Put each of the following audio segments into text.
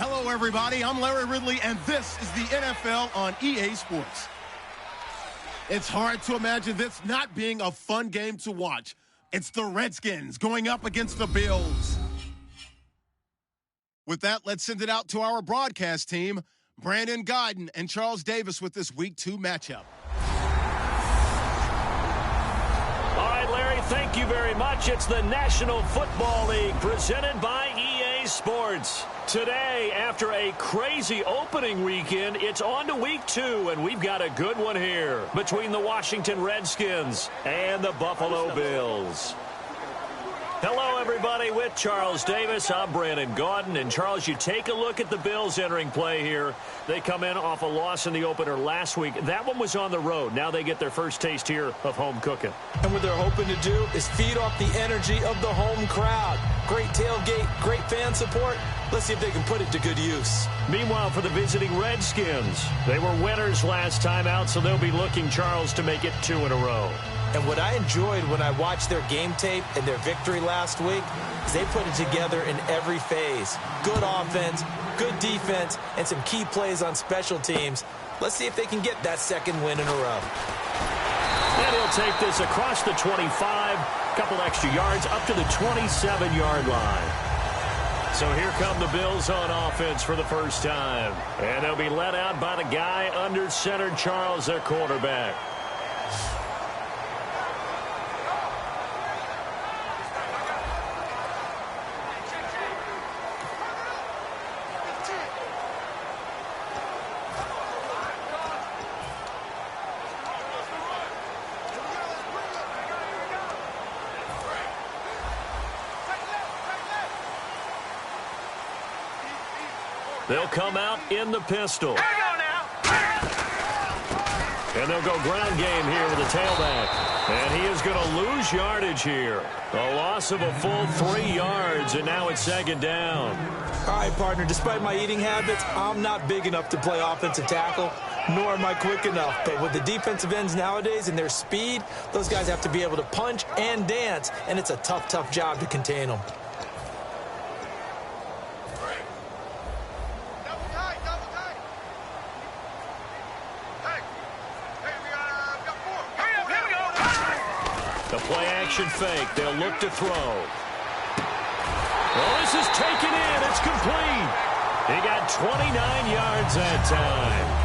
Hello, everybody. I'm Larry Ridley, and this is the NFL on EA Sports. It's hard to imagine this not being a fun game to watch. It's the Redskins going up against the Bills. With that, let's send it out to our broadcast team, Brandon Godden and Charles Davis, with this Week 2 matchup. All right, Larry, thank you very much. It's the National Football League presented by EA Sports. Today, after a crazy opening weekend, it's on to Week 2, and we've got a good one here between the Washington Redskins and the Buffalo Bills. Hello, everybody. With Charles Davis, I'm Brandon Gaudin. And, Charles, you take a look at the Bills entering play here. They come in off a loss in the opener last week. That one was on the road. Now they get their first taste here of home cooking. And what they're hoping to do is feed off the energy of the home crowd. Great tailgate, great fan support. Let's see if they can put it to good use. Meanwhile, for the visiting Redskins, they were winners last time out, so they'll be looking, Charles, to make it 2 in a row. And what I enjoyed when I watched their game tape and their victory last week is they put it together in every phase. Good offense, good defense, and some key plays on special teams. Let's see if they can get that second win in a row. And he'll take this across the 25, couple extra yards up to the 27-yard line. So here come the Bills on offense for the first time. And they'll be led out by the guy under center, Charles, their quarterback. They'll come out in the pistol. And they'll go ground game here with the tailback. And he is going to lose yardage here. A loss of a full 3 yards, and now it's second down. All right, partner, despite my eating habits, I'm not big enough to play offensive tackle, nor am I quick enough. But with the defensive ends nowadays and their speed, those guys have to be able to punch and dance, and it's a tough, tough job to contain them. Fake. They'll look to throw. Well, this is taken in. It's complete. He got 29 yards that time.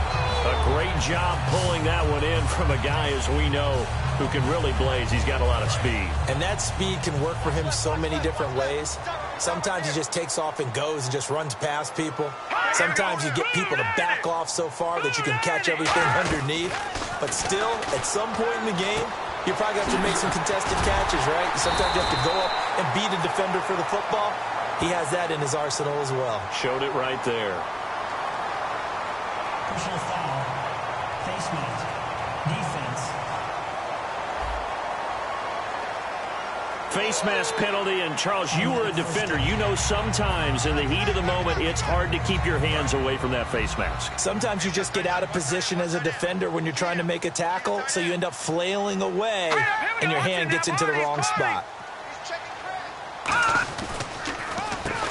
A great job pulling that one in from a guy, as we know, who can really blaze. He's got a lot of speed. And that speed can work for him so many different ways. Sometimes he just takes off and goes and just runs past people. Sometimes you get people to back off so far that you can catch everything underneath. But still, at some point in the game, you probably have to make some contested catches, right? Sometimes you have to go up and beat a defender for the football. He has that in his arsenal as well. Showed it right there. Personal foul. Face mask. Defense. Face mask penalty, and Charles, you were a defender. You know sometimes in the heat of the moment, it's hard to keep your hands away from that face mask. Sometimes you just get out of position as a defender when you're trying to make a tackle, so you end up flailing away, and your hand gets into the wrong spot.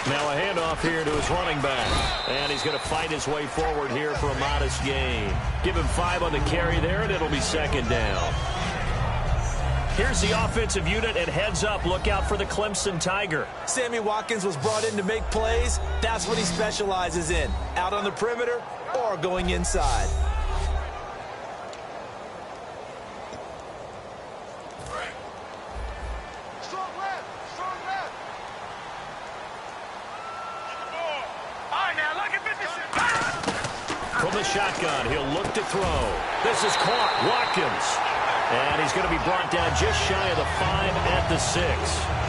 Now a handoff here to his running back, and he's going to fight his way forward here for a modest gain. Give him 5 on the carry there, and it'll be second down. Here's the offensive unit, and heads up, look out for the Clemson Tiger. Sammy Watkins was brought in to make plays. That's what he specializes in, out on the perimeter or going inside. From the shotgun, he'll look to throw. This is caught. Watkins. And he's going to be brought down just shy of the 5 at the 6.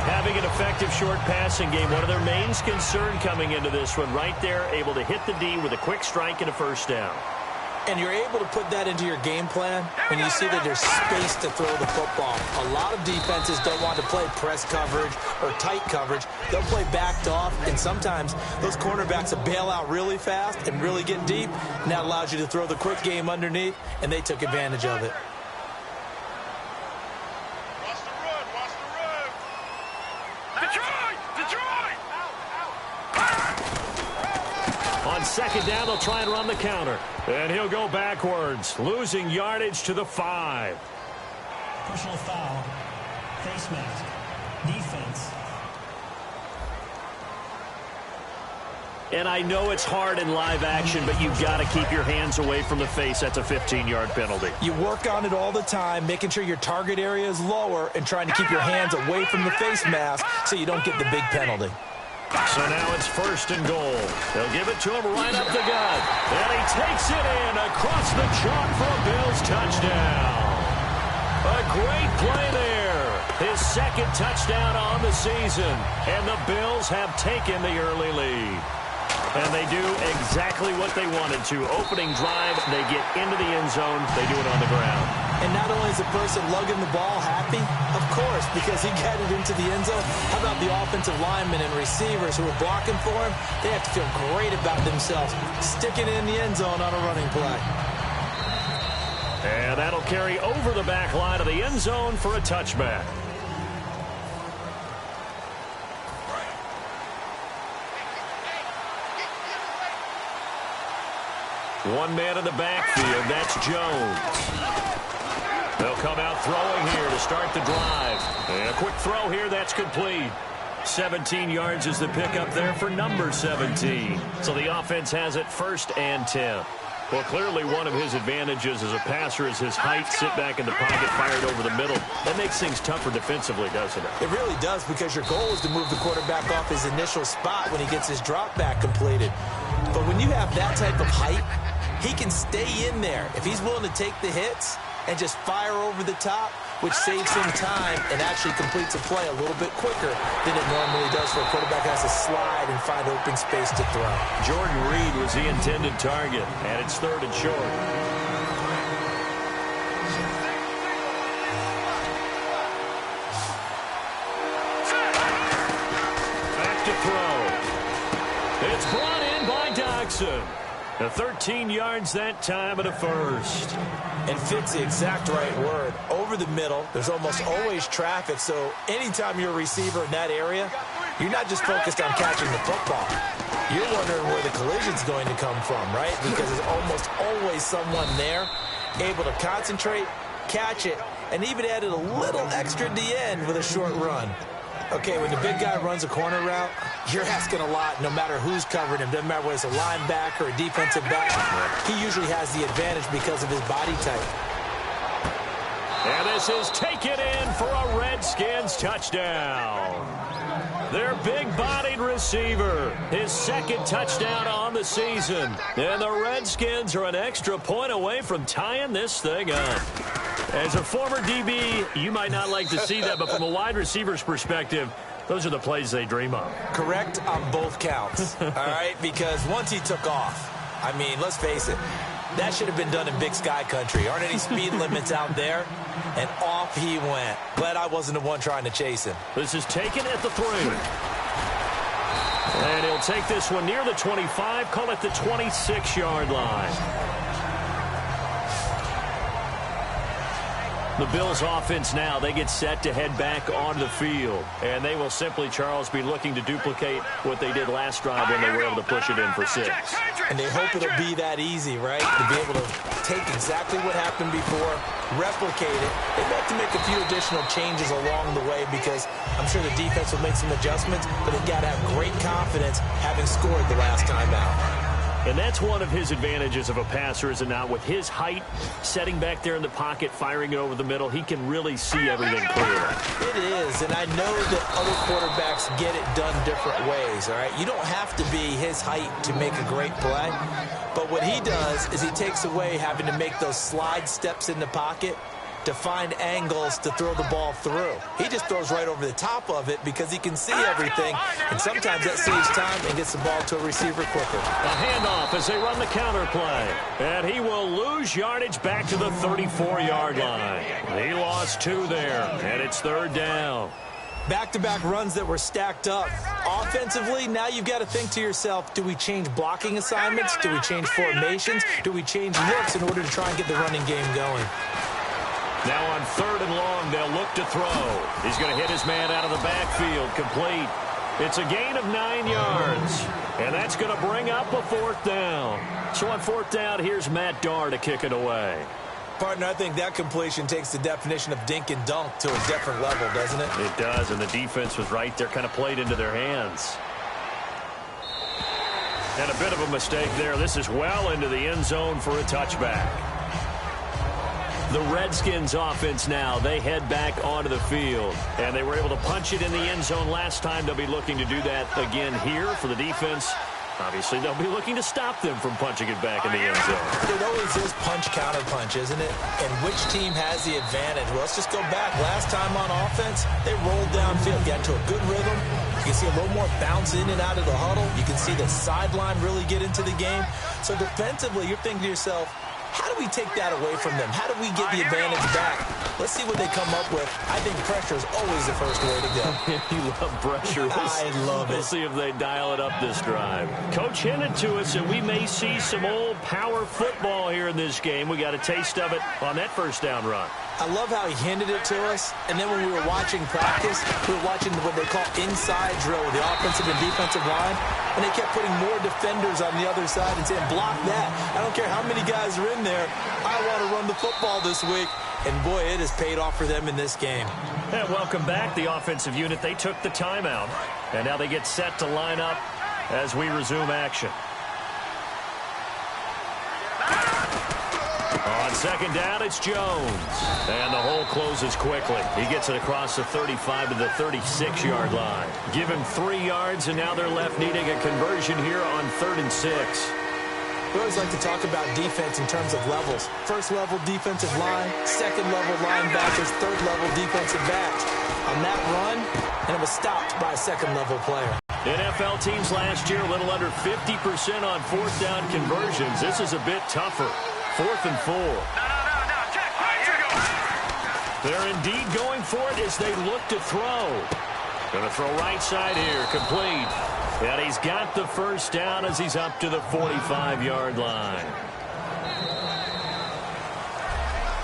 Having an effective short passing game, one of their main concern coming into this one, right there, able to hit the D with a quick strike and a first down. And you're able to put that into your game plan when you see that there's space to throw the football. A lot of defenses don't want to play press coverage or tight coverage. They'll play backed off, and sometimes those cornerbacks will bail out really fast and really get deep, and that allows you to throw the quick game underneath, and they took advantage of it. On second down, they'll try and run the counter. And he'll go backwards, losing yardage to the 5. Personal foul. Face mask. Defense. And I know it's hard in live action, but you've got to keep your hands away from the face. That's a 15-yard penalty. You work on it all the time, making sure your target area is lower and trying to keep your hands away from the face mask so you don't get the big penalty. So now it's first and goal. They'll give it to him right up the gut. And he takes it in across the chalk for a Bills touchdown. A great play there. His second touchdown on the season. And the Bills have taken the early lead. And they do exactly what they wanted to. Opening drive, they get into the end zone. They do it on the ground. And not only is the person lugging the ball happy, of course, because he got it into the end zone. How about the offensive linemen and receivers who are blocking for him? They have to feel great about themselves, sticking it in the end zone on a running play. And that'll carry over the back line of the end zone for a touchback. One man in the backfield, that's Jones. They'll come out throwing here to start the drive. And a quick throw here, that's complete. 17 yards is the pickup there for number 17. So the offense has it first and 10. Well, clearly one of his advantages as a passer is his height. Sit back in the pocket, fired over the middle. That makes things tougher defensively, doesn't it? It really does, because your goal is to move the quarterback off his initial spot when he gets his drop back completed. But when you have that type of height, he can stay in there if he's willing to take the hits and just fire over the top, which saves him time and actually completes a play a little bit quicker than it normally does, where a quarterback has to slide and find open space to throw. Jordan Reed was the intended target, and it's third and short. Back to throw. It's brought in by Dodson. The 13 yards that time at a first. And fit's the exact right word. Over the middle, there's almost always traffic, so anytime you're a receiver in that area, you're not just focused on catching the football. You're wondering where the collision's going to come from, right? Because there's almost always someone there able to concentrate, catch it, and even added a little extra at the end with a short run. Okay, when the big guy runs a corner route, you're asking a lot no matter who's covering him. Doesn't matter whether it's a linebacker or a defensive back. He usually has the advantage because of his body type. And this is taken in for a Redskins touchdown. Their big-bodied receiver, his second touchdown on the season. And the Redskins are an extra point away from tying this thing up. As a former DB, you might not like to see that, but from a wide receiver's perspective, those are the plays they dream of. Correct on both counts, all right? Because once he took off, I mean, let's face it, That should have been done in Big Sky country. Aren't any speed limits out there? And off he went. Glad I wasn't the one trying to chase him. This is taken at the 3. And he'll take this one near the 25, call it the 26-yard line. The Bills offense now, they get set to head back onto the field. And they will simply, Charles, be looking to duplicate what they did last drive when they were able to push it in for 6. And they hope it'll be that easy, right? To be able to take exactly what happened before, replicate it. They have to make a few additional changes along the way because I'm sure the defense will make some adjustments, but they've got to have great confidence having scored the last time out. And that's one of his advantages of a passer, is it not? With his height, setting back there in the pocket, firing it over the middle, he can really see everything clearly. It is, and I know that other quarterbacks get it done different ways, all right? You don't have to be his height to make a great play, but what he does is he takes away having to make those slide steps in the pocket to find angles to throw the ball through. He just throws right over the top of it because he can see everything, and sometimes that saves time and gets the ball to a receiver quicker. A handoff as they run the counter play. And he will lose yardage back to the 34-yard line. He lost 2 there, and it's 3rd down. Back-to-back runs that were stacked up. Offensively, now you've got to think to yourself, do we change blocking assignments? Do we change formations? Do we change looks in order to try and get the running game going? Now on 3rd and long, they'll look to throw. He's going to hit his man out of the backfield, complete. It's a gain of 9 yards, and that's going to bring up a 4th down. So on 4th down, here's Matt Darr to kick it away. Partner, I think that completion takes the definition of dink and dunk to a different level, doesn't it? It does, and the defense was right there, kind of played into their hands. And a bit of a mistake there. This is well into the end zone for a touchback. The Redskins offense now, they head back onto the field. And they were able to punch it in the end zone last time. They'll be looking to do that again here for the defense. Obviously, they'll be looking to stop them from punching it back in the end zone. It always is punch-counter-punch, isn't it? And which team has the advantage? Well, let's just go back. Last time on offense, they rolled downfield, got into a good rhythm. You can see a little more bounce in and out of the huddle. You can see the sideline really get into the game. So defensively, you're thinking to yourself, how do we take that away from them? How do we get the advantage back? Let's see what they come up with. I think pressure is always the first way to go. You love pressure. I love it. We'll see if they dial it up this drive. Coach hinted to us, and we may see some old power football here in this game. We got a taste of it on that 1st down run. I love how he hinted it to us, and then when we were watching practice, we were watching what they call inside drill with the offensive and defensive line, and they kept putting more defenders on the other side and saying, block that. I don't care how many guys are in there. I want to run the football this week. And, boy, it has paid off for them in this game. And welcome back, the offensive unit. They took the timeout, and now they get set to line up as we resume action. On 2nd down, it's Jones. And the hole closes quickly. He gets it across the 35 to the 36-yard line. Give him 3 yards, and now they're left needing a conversion here on 3rd and 6. We always like to talk about defense in terms of levels. 1st level defensive line, 2nd level linebackers, 3rd level defensive backs. On that run, and it was stopped by a 2nd level player. NFL teams last year a little under 50% on 4th down conversions. This is a bit tougher. 4th and 4. They're indeed going for it as they look to throw. Going to throw right side here, complete. And he's got the 1st down as he's up to the 45-yard line.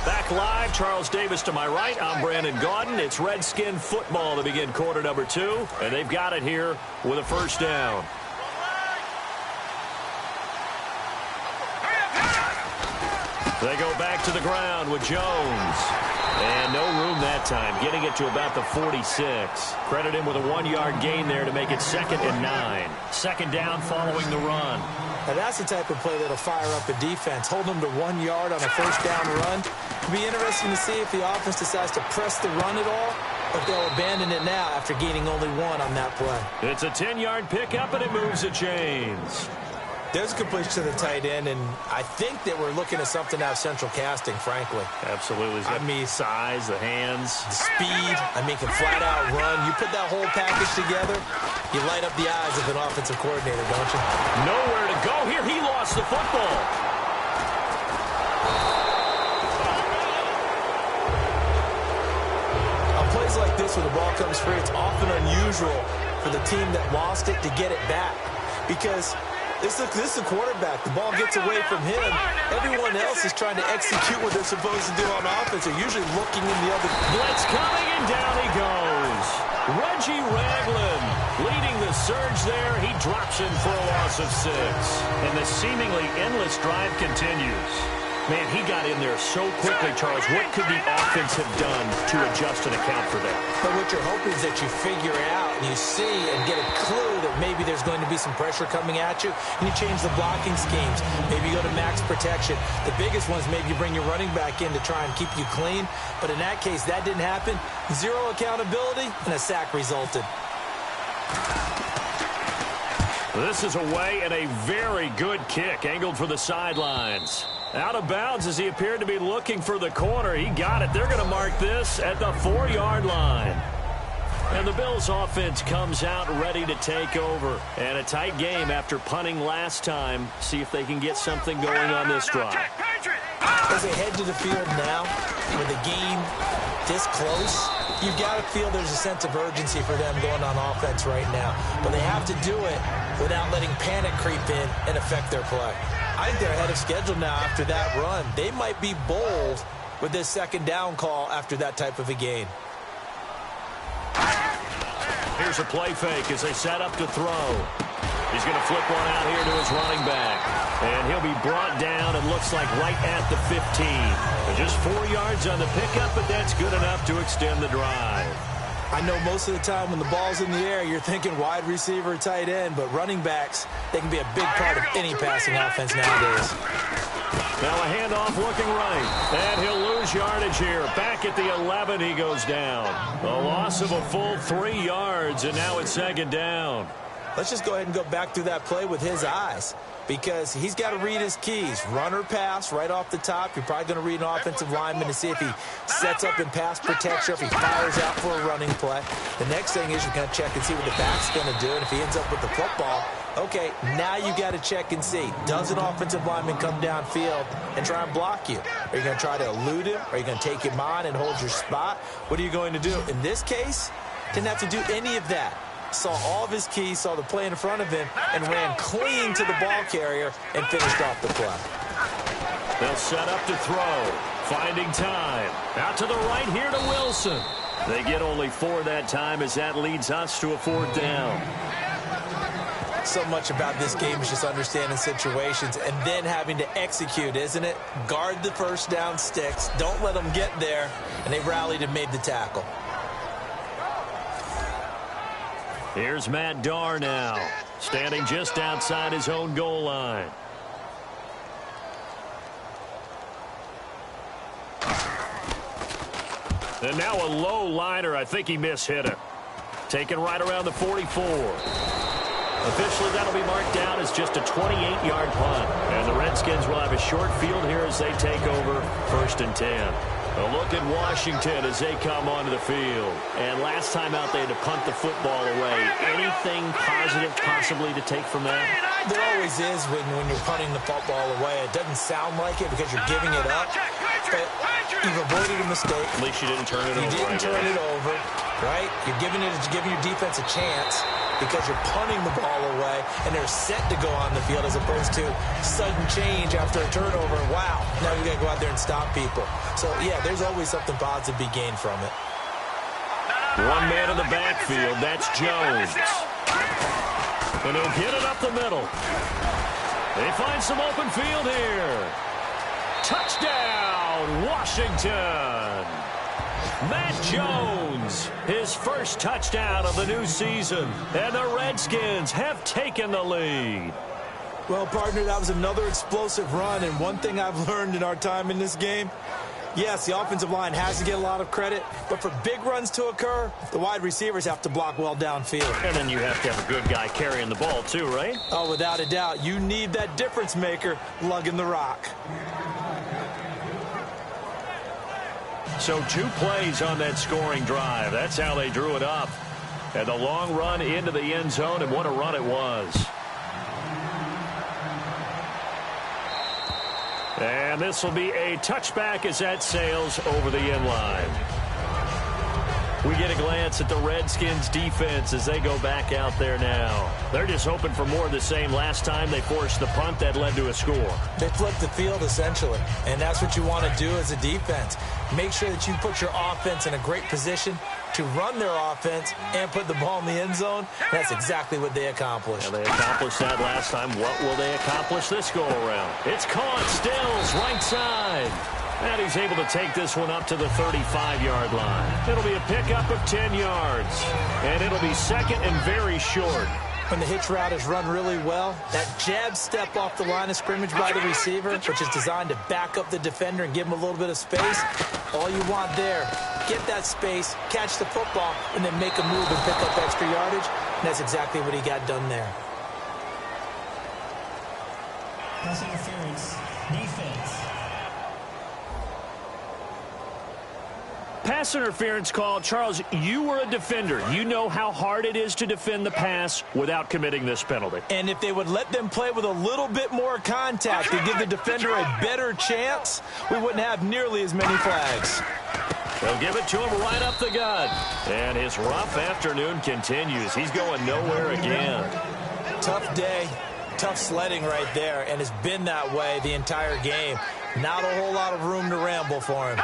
Back live, Charles Davis to my right. I'm Brandon Gaudin. It's Redskin football to begin quarter number 2. And they've got it here with a 1st down. They go back to the ground with Jones. And no room that time, getting it to about the 46. Credit him with a 1-yard gain there to make it 2nd and 9. 2nd down following the run. Now that's the type of play that'll fire up a defense. Hold them to 1 yard on a 1st down run. It'll be interesting to see if the offense decides to press the run at all, or if they'll abandon it now after gaining only 1 on that play. It's a 10-yard pickup, and it moves the chains. There's a completion to the tight end, and I think that we're looking at something out of central casting, frankly. Absolutely. I mean, size, the hands. the speed, can flat out run. You put that whole package together, you light up the eyes of an offensive coordinator, don't you? Nowhere to go here. He lost the football. notice when the ball comes free, it's often unusual for the team that lost it to get it back. Because this is a quarterback. The ball gets away from him. Everyone else is trying to execute what they're supposed to do on offense. They're usually looking in the other. Blitz coming, and down he goes. Reggie Ragland leading the surge there. He drops in for a loss of 6. And the seemingly endless drive continues. Man, he got in there so quickly, Charles. What could the offense have done to adjust and account for that? But what you're hoping is that you figure out and you see and get a clue that maybe there's going to be some pressure coming at you, and you change the blocking schemes. Maybe you go to max protection. The biggest ones, maybe you bring your running back in to try and keep you clean. But in that case, that didn't happen. 0 accountability, and a sack resulted. This is away and a very good kick angled for the sidelines. Out of bounds as he appeared to be looking for the corner. He got it. They're going to mark this at the 4-yard line. And the Bills offense comes out ready to take over. And a tight game after punting last time. See if they can get something going on this drive. As they head to the field now, with the game this close, you've got to feel there's a sense of urgency for them going on offense right now. But they have to do it without letting panic creep in and affect their play. I think they're ahead of schedule now after that run. They might be bold with this second down call after that type of a gain. Here's a play fake as they set up to throw. He's going to flip one out here to his running back. And he'll be brought down, and looks like right at the 15. Just 4 yards on the pickup, but that's good enough to extend the drive. I know most of the time when the ball's in the air, you're thinking wide receiver, tight end, but running backs, they can be a big part of any passing offense nowadays. Now a handoff looking right, and he'll lose yardage here. Back at the 11, he goes down. A loss of a full 3 yards, and now it's second down. Let's just go ahead and go back through that play with his eyes, because he's got to read his keys. Run or pass right off the top. You're probably going to read an offensive lineman to see if he sets up in pass protection, if he fires out for a running play. The next thing is you're going to check and see what the back's going to do, and if he ends up with the football, okay, now you got to check and see. Does an offensive lineman come downfield and try and block you? Are you going to try to elude him? Are you going to take him on and hold your spot? What are you going to do? In this case, didn't have to do any of that. Saw all of his keys, saw the play in front of him, and ran clean to the ball carrier and finished off the play. They'll set up to throw. Finding time. Out to the right here to Wilson. They get only 4 that time as that leads us to a 4th down. So much about this game is just understanding situations and then having to execute, isn't it? Guard the first down sticks. Don't let them get there. And they rallied and made the tackle. Here's Matt Darr now, standing just outside his own goal line. And now a low liner. I think he mishit it. Taken right around the 44. Officially, that'll be marked down as just a 28-yard punt. And the Redskins will have a short field here as they take over 1st and 10. A look at Washington as they come onto the field. And last time out, they had to punt the football away. Anything positive possibly to take from that? There always is when you're punting the football away. It doesn't sound like it because you're giving it up. But you've avoided a mistake. At least you didn't turn it over. You didn't turn it over, right? You're giving your defense a chance because you're punting the ball away, and they're set to go on the field as opposed to sudden change after a turnover. Wow, now we got to go out there and stop people. So, yeah, there's always something positive to be gained from it. One man in the backfield, that's Jones. And he'll get it up the middle. They find some open field here. Touchdown, Washington. Matt Jones, his first touchdown of the new season. And the Redskins have taken the lead. Well, partner, that was another explosive run. And one thing I've learned in our time in this game, yes, the offensive line has to get a lot of credit, but for big runs to occur, the wide receivers have to block well downfield. And then you have to have a good guy carrying the ball too, right? Oh, without a doubt. You need that difference maker lugging the rock. So 2 plays on that scoring drive. That's how they drew it up. And the long run into the end zone, and what a run it was. And this will be a touchback as that sails over the end line. We get a glance at the Redskins defense as they go back out there now. They're just hoping for more of the same. Last time they forced the punt that led to a score. They flipped the field, essentially, and that's what you want to do as a defense. Make sure that you put your offense in a great position to run their offense and put the ball in the end zone. That's exactly what they accomplished. Yeah, they accomplished that last time. What will they accomplish this go-around? It's caught. Stills, right side. And he's able to take this one up to the 35-yard line. It'll be a pickup of 10 yards. And it'll be second and very short. When the hitch route is run really well, that jab step off the line of scrimmage by the receiver, which is designed to back up the defender and give him a little bit of space, all you want there, get that space, catch the football, and then make a move and pick up extra yardage. And that's exactly what he got done there. Pass interference, defense. Pass interference call. Charles, you were a defender. You know how hard it is to defend the pass without committing this penalty. And if they would let them play with a little bit more contact to give the defender a better chance, we wouldn't have nearly as many flags. They'll give it to him right up the gut. And his rough afternoon continues. He's going nowhere again. Tough day, tough sledding right there, and it's been that way the entire game. Not a whole lot of room to ramble for him.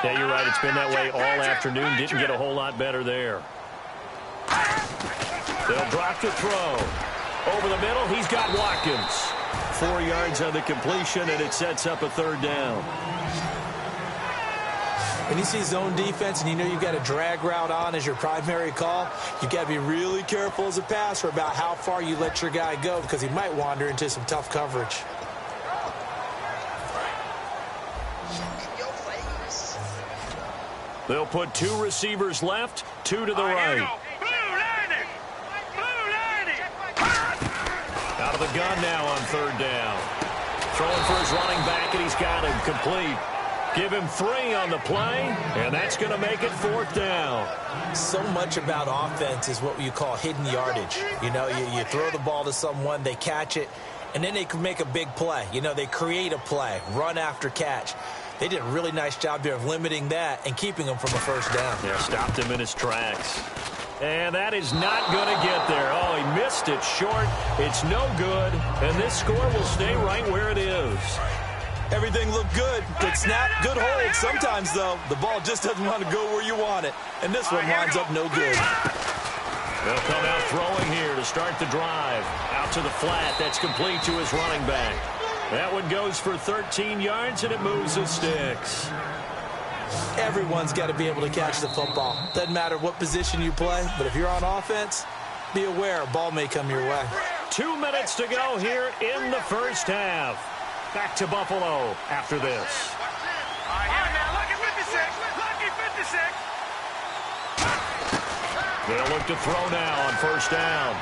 Yeah, you're right. It's been that way all afternoon. Didn't get a whole lot better there. They'll drop the throw. Over the middle, he's got Watkins. 4 yards on the completion, and it sets up a third down. When you see zone defense and you know you've got a drag route on as your primary call, you've got to be really careful as a passer about how far you let your guy go because he might wander into some tough coverage. They'll put 2 receivers left, 2 to the right. Out of the gun now on third down. Throwing for his running back, and he's got him complete. Give him 3 on the play, and that's going to make it 4th down. So much about offense is what you call hidden yardage. You know, you throw the ball to someone, they catch it, and then they can make a big play. You know, they create a play, run after catch. They did a really nice job there of limiting that and keeping him from a first down. Yeah, stopped him in his tracks. And that is not going to get there. Oh, he missed it short. It's no good. And this score will stay right where it is. Everything looked good. Good snap, good hold. Sometimes, though, the ball just doesn't want to go where you want it. And this one winds up no good. They'll come out throwing here to start the drive. Out to the flat. That's complete to his running back. That one goes for 13 yards, and it moves the sticks. Everyone's got to be able to catch the football. Doesn't matter what position you play, but if you're on offense, be aware a ball may come your way. 2 minutes to go here in the first half. Back to Buffalo after this. They'll look to throw now on first down.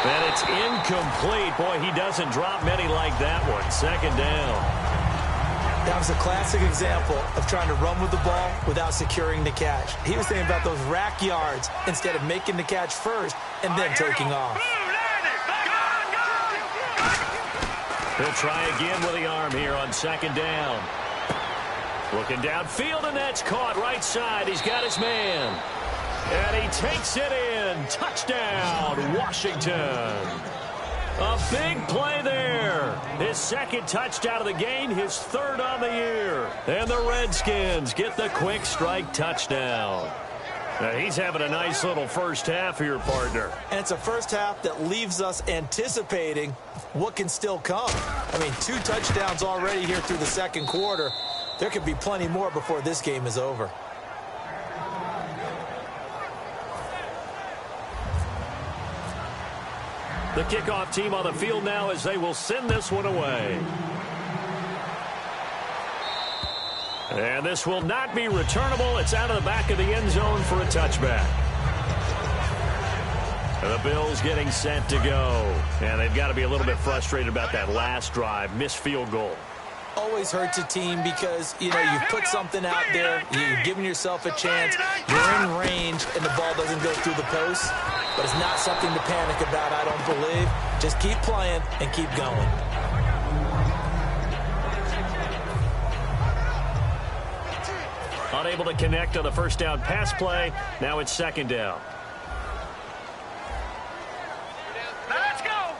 And it's incomplete. Boy, he doesn't drop many like that one. Second down. That was a classic example of trying to run with the ball without securing the catch. He was thinking about those rack yards instead of making the catch first and then taking off. He'll try again with the arm here on second down. Looking downfield, and that's caught right side. He's got his man. And he takes it in. Touchdown, Washington. A big play there. His second touchdown of the game, his 3rd on the year. And the Redskins get the quick strike touchdown. Now, he's having a nice little first half here, partner. And it's a first half that leaves us anticipating what can still come. I mean, 2 touchdowns already here through the second quarter. There could be plenty more before this game is over. The kickoff team on the field now as they will send this one away. And this will not be returnable. It's out of the back of the end zone for a touchback. And the Bills getting set to go. And they've got to be a little bit frustrated about that last drive. Missed field goal. Always hurts a team because, you know, you've put something out there, you've given yourself a chance, you're in range, and the ball doesn't go through the post. But it's not something to panic about, I don't believe. Just keep playing and keep going. Unable to connect on the first down pass play. Now it's second down. Let's go.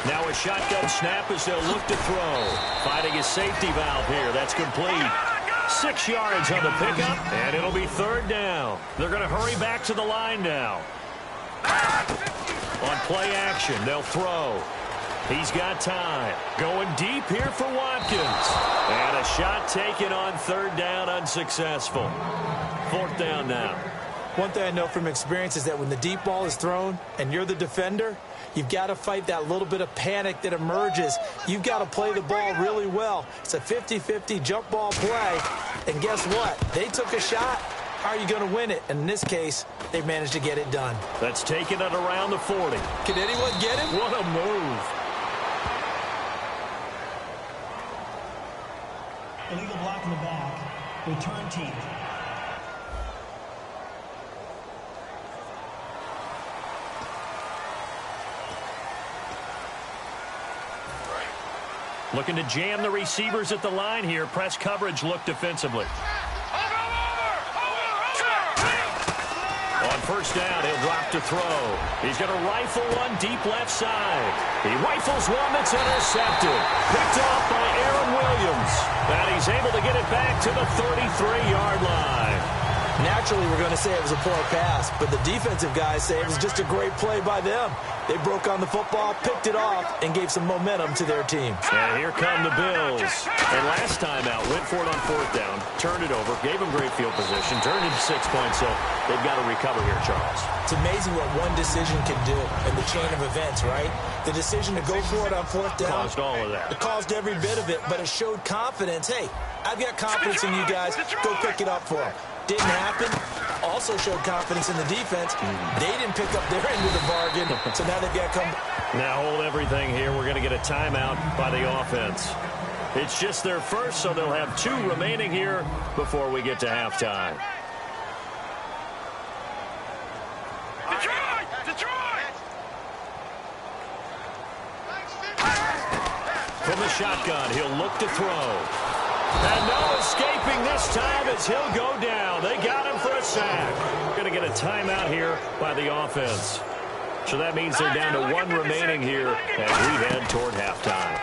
Now a shotgun snap as they'll look to throw. Finding a safety valve here. That's complete. 6 yards on the pickup, and it'll be third down. They're going to hurry back to the line now. On play action, they'll throw. He's got time. Going deep here for Watkins. And a shot taken on third down, unsuccessful. Fourth down now. One thing I know from experience is that when the deep ball is thrown and you're the defender, you've got to fight that little bit of panic that emerges. You've got to play the ball really well. It's a 50-50 jump ball play. And guess what? They took a shot. How are you going to win it? And in this case, they managed to get it done. That's taken it around the 40. Can anyone get him? What a move. Illegal block in the back. Return team. Looking to jam the receivers at the line here. Press coverage look defensively. On first down, he'll drop to throw. He's going to rifle one deep left side. He rifles one that's intercepted. Picked off by Aaron Williams. And he's able to get it back to the 33-yard line. Naturally, we're going to say it was a poor pass, but the defensive guys say it was just a great play by them. They broke on the football, picked it off, and gave some momentum to their team. And here come the Bills. And last time out, went for it on fourth down, turned it over, gave them great field position, turned it to 6 points, so they've got to recover here, Charles. It's amazing what one decision can do in the chain of events, right? The decision to go for it on fourth down. Caused all of that. It caused every bit of it, but it showed confidence. Hey, I've got confidence in you guys. Go pick it up for them. Didn't happen. Also showed confidence in the defense. They didn't pick up their end of the bargain, so now they've got to come. Now hold everything here. We're going to get a timeout by the offense. It's just their first, so they'll have 2 remaining here before we get to halftime. Detroit! From the shotgun, he'll look to throw. And no escaping this time as he'll go down. They got him for a sack. Going to get a timeout here by the offense. So that means they're down to 1 remaining here as we head toward halftime.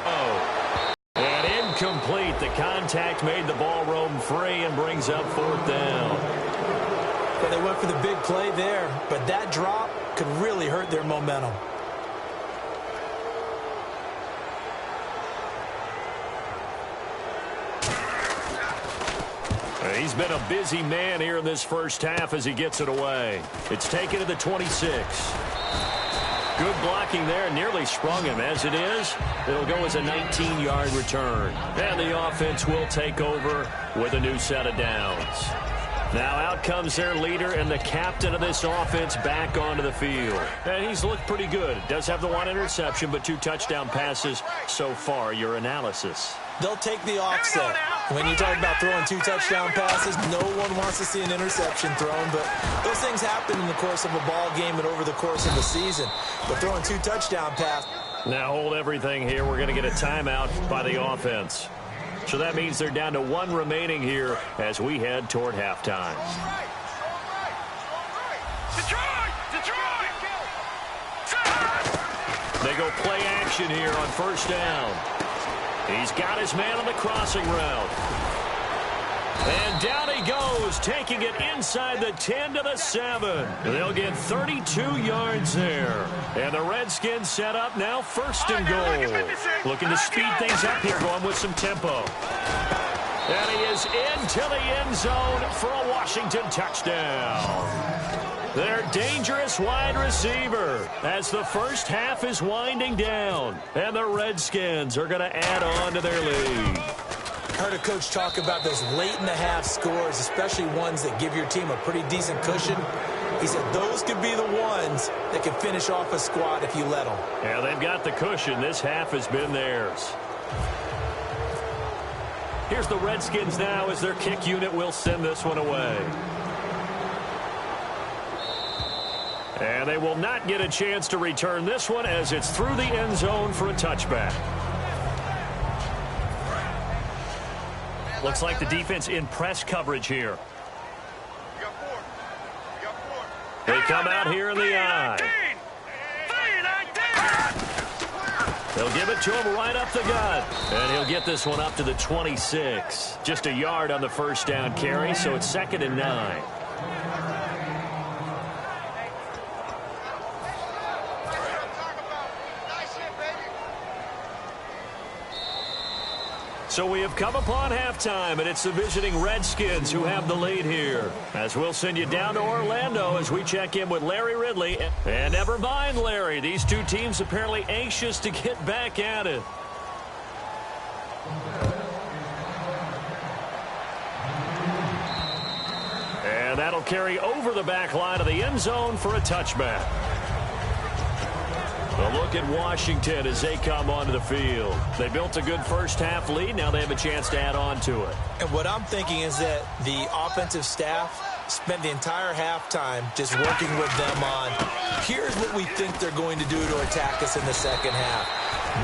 Oh, and incomplete. The contact made the ball roam free and brings up fourth down. Well, they went for the big play there, but that drop could really hurt their momentum. He's been a busy man here in this first half as he gets it away. It's taken to the 26. Good blocking there. Nearly sprung him. As it is, it'll go as a 19-yard return. And the offense will take over with a new set of downs. Now out comes their leader and the captain of this offense back onto the field. And he's looked pretty good. Does have the 1 interception, but 2 touchdown passes so far. Your analysis? They'll take the offset. When you talk about throwing 2 touchdown passes, no one wants to see an interception thrown, but those things happen in the course of a ball game and over the course of the season. But throwing 2 touchdown passes. Now hold everything here. We're going to get a timeout by the offense. So that means they're down to 1 remaining here as we head toward halftime. They go play action here on first down. He's got his man on the crossing route. And down he goes, taking it inside the 10 to the 7. They'll get 32 yards there. And the Redskins set up now first and goal. Looking to speed things up here, going with some tempo. And he is into the end zone for a Washington touchdown. Their dangerous wide receiver as the first half is winding down. And the Redskins are going to add on to their lead. Heard a coach talk about those late-in-the-half scores, especially ones that give your team a pretty decent cushion. He said those could be the ones that can finish off a squad if you let them. Yeah, they've got the cushion. This half has been theirs. Here's the Redskins now as their kick unit will send this one away. And they will not get a chance to return this one as it's through the end zone for a touchback. Looks like the defense in press coverage here. They come out here in the eye. They'll give it to him right up the gut. And he'll get this one up to the 26. Just a yard on the first down carry, so it's 2nd and 9. So we have come upon halftime, and it's the visiting Redskins who have the lead here. As we'll send you down to Orlando as we check in with Larry Ridley. And never mind, Larry, these two teams apparently anxious to get back at it. And that'll carry over the back line of the end zone for a touchback. A look at Washington as they come onto the field. They built a good first-half lead. Now they have a chance to add on to it. And what I'm thinking is that the offensive staff spent the entire halftime just working with them on, here's what we think they're going to do to attack us in the second half.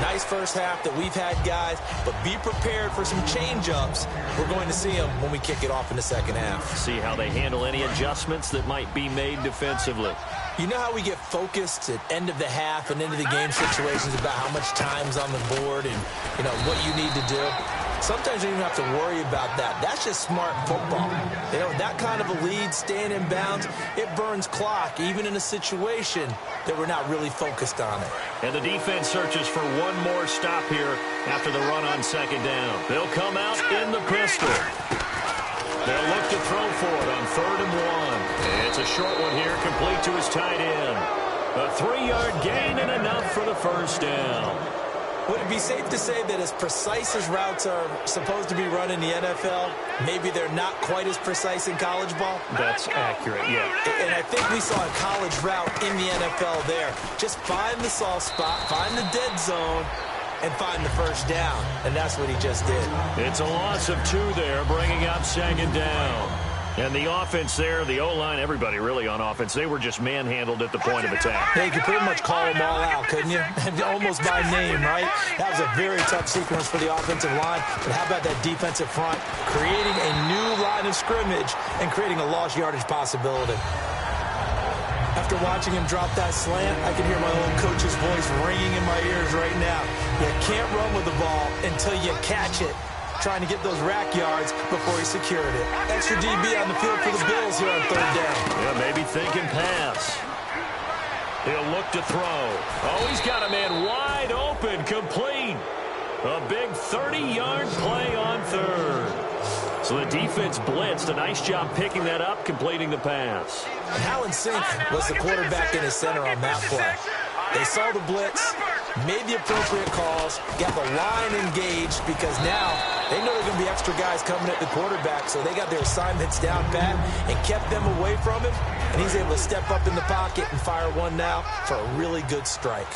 Nice first half that we've had, guys, but be prepared for some change-ups. We're going to see them when we kick it off in the second half. See how they handle any adjustments that might be made defensively. You know how we get focused at end of the half and into the game situations about how much time's on the board and, you know, what you need to do? Sometimes you don't even have to worry about that. That's just smart football. You know, that kind of a lead, staying in bounds, it burns clock, even in a situation that we're not really focused on it. And the defense searches for one more stop here after the run on second down. They'll come out in the pistol. They'll look to throw for it on 3rd and 1. It's a short one here, complete to his tight end. A 3-yard gain and enough for the first down. Would it be safe to say that as precise as routes are supposed to be run in the NFL, maybe they're not quite as precise in college ball? That's accurate, yeah. And I think we saw a college route in the NFL there. Just find the soft spot, find the dead zone, and find the first down. And that's what he just did. It's a loss of 2 there, bringing up 2nd down. And the offense there, the O-line, everybody really on offense, they were just manhandled at the point of attack. Yeah, you could pretty much call them all out, couldn't you? Almost by name, right? That was a very tough sequence for the offensive line. But how about that defensive front? Creating a new line of scrimmage and creating a lost yardage possibility. After watching him drop that slant, I can hear my old coach's voice ringing in my ears right now. You can't run with the ball until you catch it. Trying to get those rack yards before he secured it. Extra DB on the field for the Bills here on 3rd down. Yeah, maybe thinking pass. He'll look to throw. Oh, he's got a man wide open, complete. A big 30-yard play on 3rd. So the defense blitzed. A nice job picking that up, completing the pass. And Alan Sink was the quarterback in his center on that play. They saw the blitz, made the appropriate calls, got the line engaged because now they know there are going to be extra guys coming at the quarterback, so they got their assignments down pat and kept them away from him, and he's able to step up in the pocket and fire one now for a really good strike.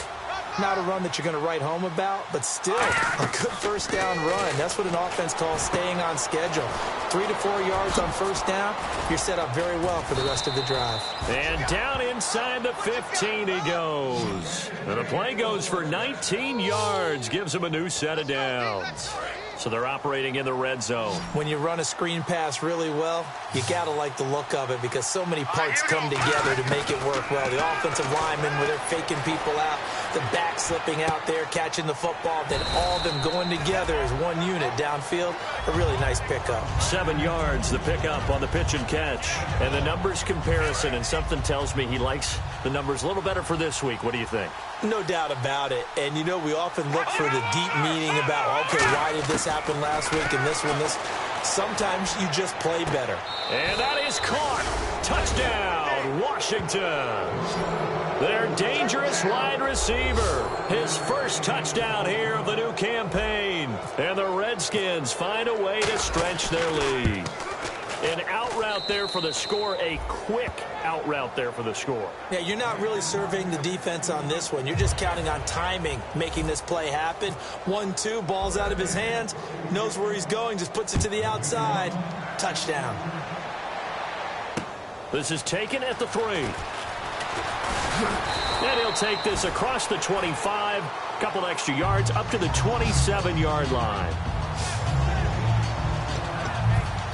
Not a run that you're going to write home about, but still a good first down run. That's what an offense calls staying on schedule. 3 to 4 yards on first down, you're set up very well for the rest of the drive. And down inside the 15 he goes. And the play goes for 19 yards, gives him a new set of downs. So they're operating in the red zone. When you run a screen pass really well, you got to like the look of it because so many parts come together to make it work well. The offensive linemen, where they're faking people out, the back slipping out there, catching the football, then all of them going together as one unit downfield. A really nice pickup. 7 yards, the pickup on the pitch and catch. And the numbers comparison, and something tells me he likes the numbers a little better for this week. What do you think? No doubt about it. And, you know, we often look for the deep meaning about, okay, why did this happen last week and this one, this. Sometimes you just play better. And that is caught. Touchdown, Washington. Their dangerous wide receiver. His first touchdown here of the new campaign. And the Redskins find a way to stretch their lead. An out route there for the score, a quick out route there for the score. Yeah, you're not really surveying the defense on this one. You're just counting on timing, making this play happen. 1-2, ball's out of his hands, knows where he's going, just puts it to the outside. Touchdown. This is taken at the 3. And he'll take this across the 25, couple extra yards up to the 27-yard line.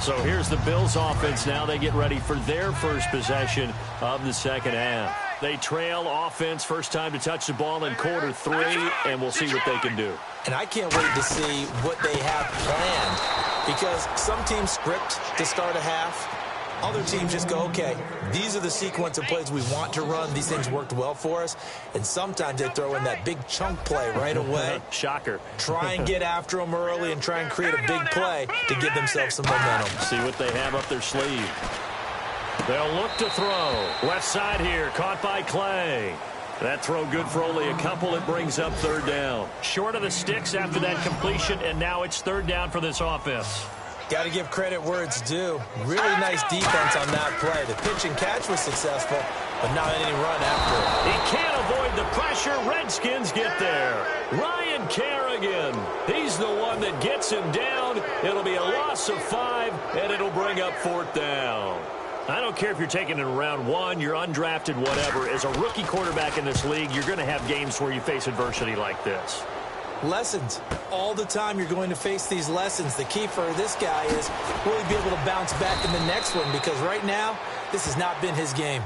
So here's the Bills offense now. They get ready for their first possession of the second half. They trail offense, first time to touch the ball in quarter 3, and we'll see what they can do. And I can't wait to see what they have planned, because some teams script to start a half. Other teams just go, okay, these are the sequence of plays we want to run. These things worked well for us. And sometimes they throw in that big chunk play right away. Shocker. Try and get after them early and try and create a big play to give themselves some momentum. See what they have up their sleeve. They'll look to throw. Left side here, caught by Clay. That throw good for only a couple. It brings up third down. Short of the sticks after that completion, and now it's third down for this offense. Got to give credit where it's due. Really nice defense on that play. The pitch and catch was successful, but not any run after it. He can't avoid the pressure. Redskins get there. Ryan Kerrigan. He's the one that gets him down. It'll be a loss of 5, and it'll bring up fourth down. I don't care if you're taking it in round 1, you're undrafted, whatever. As a rookie quarterback in this league, you're going to have games where you face adversity like this. Lessons. All the time you're going to face these lessons. The key for this guy is will he be able to bounce back in the next one, because right now this has not been his game.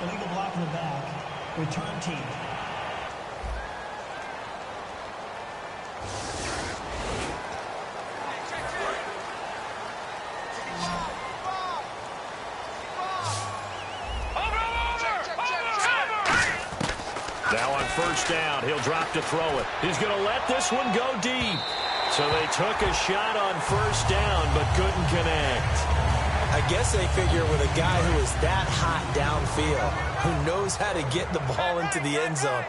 Illegal block in the back. Return team. Now on first down, he'll drop to throw it. He's going to let this one go deep. So they took a shot on first down, but couldn't connect. I guess they figure with a guy who is that hot downfield, who knows how to get the ball into the end zone,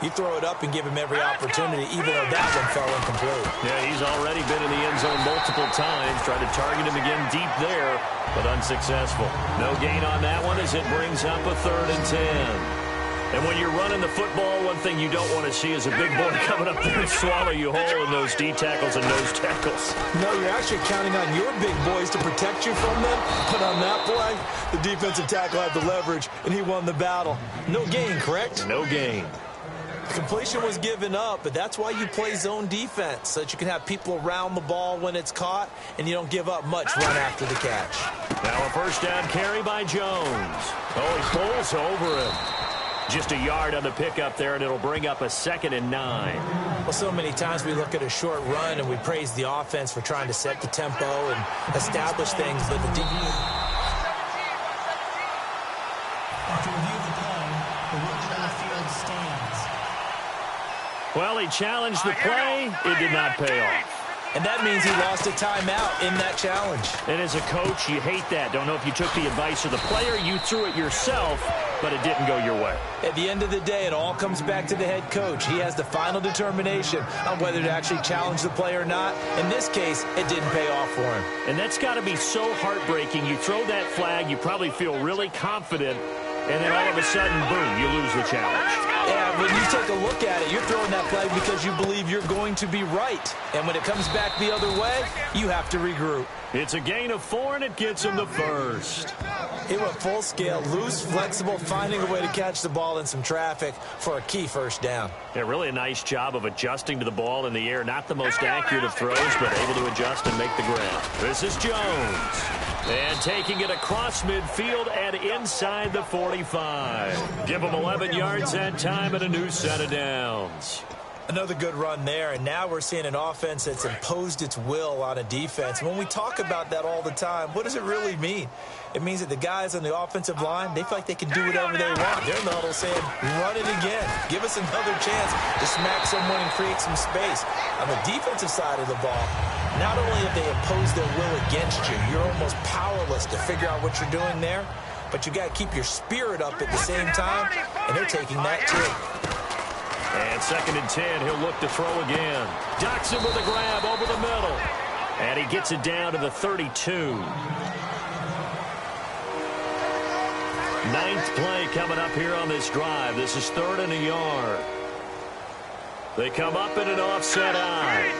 you throw it up and give him every opportunity, even though that one fell incomplete. Yeah, he's already been in the end zone multiple times. Tried to target him again deep there, but unsuccessful. No gain on that one as it brings up a 3rd and 10. And when you're running the football, one thing you don't want to see is a big boy coming up there and swallow you whole in those D tackles and nose tackles. No, you're actually counting on your big boys to protect you from them. But on that play, the defensive tackle had the leverage, and he won the battle. No gain, correct? No gain. The completion was given up, but that's why you play zone defense, so that you can have people around the ball when it's caught, and you don't give up much run after the catch. Now a first down carry by Jones. Oh, he pulls over him. Just a yard on the pickup there, and it'll bring up a 2nd and 9. Well, so many times we look at a short run and we praise the offense for trying to set the tempo and establish things, but the defense. After review of the play, the ruling on the field stands. Well, he challenged the play. It did not pay off. And that means he lost a timeout in that challenge. And as a coach, you hate that. Don't know if you took the advice of the player. You threw it yourself, but it didn't go your way. At the end of the day, it all comes back to the head coach. He has the final determination on whether to actually challenge the play or not. In this case, it didn't pay off for him. And that's got to be so heartbreaking. You throw that flag, you probably feel really confident, and then all of a sudden, boom, you lose the challenge. Yeah, when you take a look at it, you're throwing that flag because you believe you're going to be right. And when it comes back the other way, you have to regroup. It's a gain of 4, and it gets him the first. He went full scale, loose, flexible, finding a way to catch the ball in some traffic for a key first down. Yeah, really a nice job of adjusting to the ball in the air. Not the most accurate of throws, but able to adjust and make the grab. This is Jones. And taking it across midfield and inside the 45. Give him 11 yards that time and a new set of downs. Another good run there, and now we're seeing an offense that's imposed its will on a defense. When we talk about that all the time, what does it really mean? It means that the guys on the offensive line, they feel like they can do whatever they want. They're in the huddle saying, run it again. Give us another chance to smack someone and create some space. On the defensive side of the ball, not only have they imposed their will against you, you're almost powerless to figure out what you're doing there, but you got to keep your spirit up at the same time, and they're taking that too. And 2nd and 10, he'll look to throw again. Docks him with a grab over the middle. And he gets it down to the 32. 9th play coming up here on this drive. This is 3rd and a yard. They come up in an offset eye.